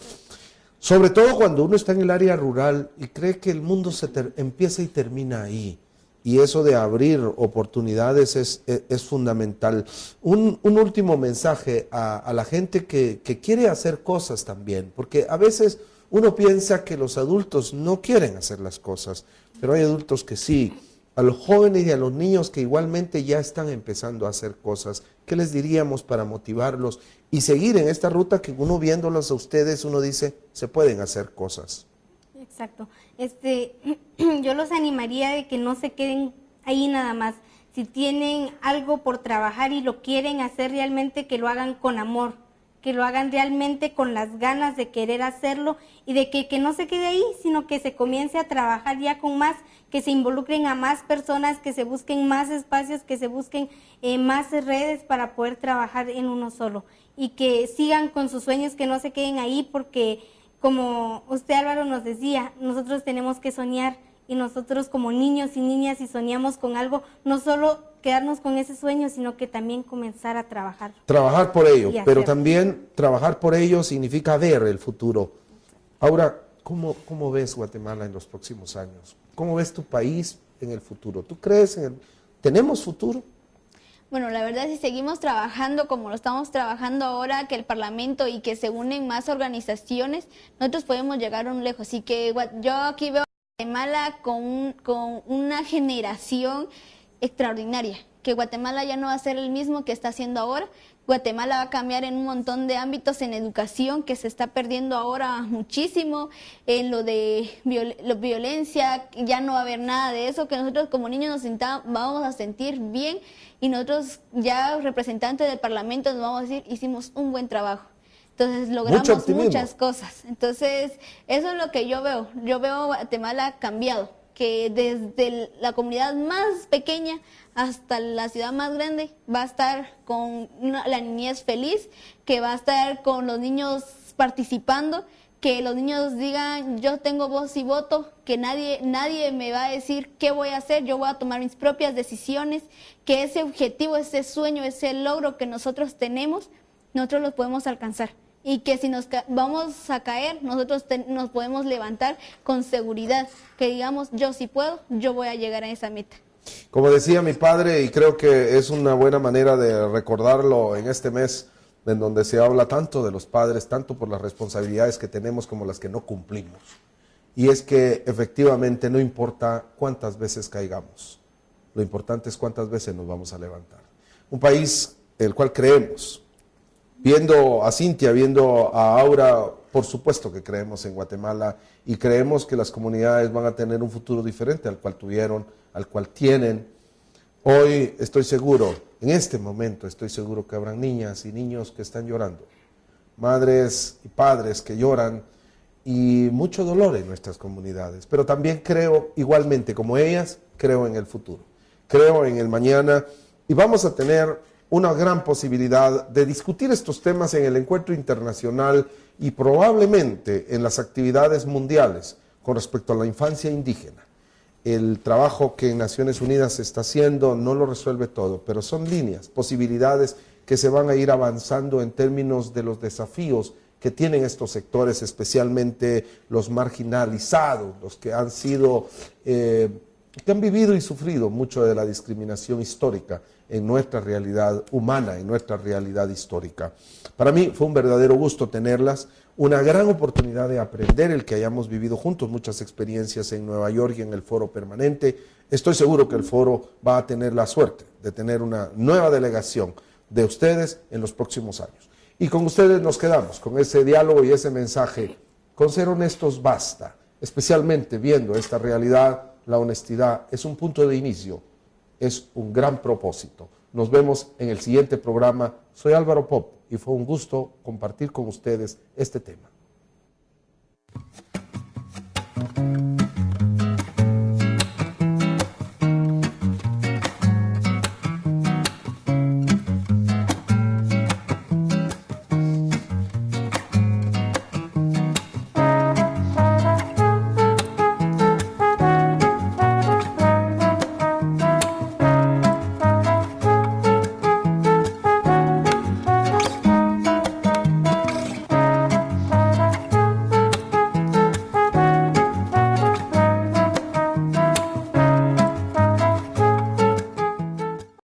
sobre todo cuando uno está en el área rural y cree que el mundo empieza y termina ahí. y eso de abrir oportunidades es fundamental. Un último mensaje a la gente que quiere hacer cosas también, porque a veces uno piensa que los adultos no quieren hacer las cosas, pero hay adultos que sí. A los jóvenes y a los niños que igualmente ya están empezando a hacer cosas, ¿qué les diríamos para motivarlos y seguir en esta ruta que uno viéndolos a ustedes, uno dice, se pueden hacer cosas? Exacto. Yo los animaría de que no se queden ahí nada más. Si tienen algo por trabajar y lo quieren hacer realmente, que lo hagan con amor, que lo hagan realmente con las ganas de querer hacerlo y de que no se quede ahí, sino que se comience a trabajar ya con más, que se involucren a más personas, que se busquen más espacios, que se busquen más redes para poder trabajar en uno solo y que sigan con sus sueños, que no se queden ahí porque, como usted Álvaro nos decía, nosotros tenemos que soñar y nosotros como niños y niñas, si soñamos con algo, no solo quedarnos con ese sueño, sino que también comenzar a trabajar. Trabajar por ello, pero también trabajar por ello significa ver el futuro. Ahora, ¿cómo ves Guatemala en los próximos años? ¿Cómo ves tu país en el futuro? ¿Tú crees tenemos futuro? Bueno, la verdad, si seguimos trabajando como lo estamos trabajando ahora, que el Parlamento y que se unen más organizaciones, nosotros podemos llegar un lejos. Así que yo aquí veo a Guatemala con una generación extraordinaria, que Guatemala ya no va a ser el mismo que está haciendo ahora. Guatemala va a cambiar en un montón de ámbitos en educación que se está perdiendo ahora muchísimo, en lo de violencia, ya no va a haber nada de eso, que nosotros como niños vamos a sentir bien y nosotros ya representantes del Parlamento nos vamos a decir, hicimos un buen trabajo. Entonces logramos muchas cosas. Entonces eso es lo que yo veo a Guatemala cambiado, que desde la comunidad más pequeña hasta la ciudad más grande va a estar con la niñez feliz, que va a estar con los niños participando, que los niños digan yo tengo voz y voto, que nadie me va a decir qué voy a hacer, yo voy a tomar mis propias decisiones, que ese objetivo, ese sueño, ese logro que nosotros tenemos, nosotros lo podemos alcanzar. Y que si nos vamos a caer, nosotros nos podemos levantar con seguridad, que digamos, yo sí puedo, yo voy a llegar a esa meta. Como decía mi padre, y creo que es una buena manera de recordarlo en este mes, en donde se habla tanto de los padres, tanto por las responsabilidades que tenemos como las que no cumplimos. Y es que efectivamente no importa cuántas veces caigamos, lo importante es cuántas veces nos vamos a levantar. Un país el cual creemos. Viendo a Cintia, viendo a Aura, por supuesto que creemos en Guatemala y creemos que las comunidades van a tener un futuro diferente al cual tuvieron, al cual tienen. Hoy estoy seguro, en este momento estoy seguro que habrán niñas y niños que están llorando, madres y padres que lloran y mucho dolor en nuestras comunidades. Pero también creo, igualmente como ellas, creo en el futuro, creo en el mañana y vamos a tener una gran posibilidad de discutir estos temas en el encuentro internacional y probablemente en las actividades mundiales con respecto a la infancia indígena. El trabajo que en Naciones Unidas se está haciendo no lo resuelve todo, pero son líneas, posibilidades que se van a ir avanzando en términos de los desafíos que tienen estos sectores, especialmente los marginalizados, los que han sido, que han vivido y sufrido mucho de la discriminación histórica en nuestra realidad humana, en nuestra realidad histórica. Para mí fue un verdadero gusto tenerlas, una gran oportunidad de aprender el que hayamos vivido juntos muchas experiencias en Nueva York y en el foro permanente. Estoy seguro que el foro va a tener la suerte de tener una nueva delegación de ustedes en los próximos años. Y con ustedes nos quedamos, con ese diálogo y ese mensaje. Con ser honestos basta, especialmente viendo esta realidad, la honestidad es un punto de inicio. Es un gran propósito. Nos vemos en el siguiente programa. Soy Álvaro Pop y fue un gusto compartir con ustedes este tema.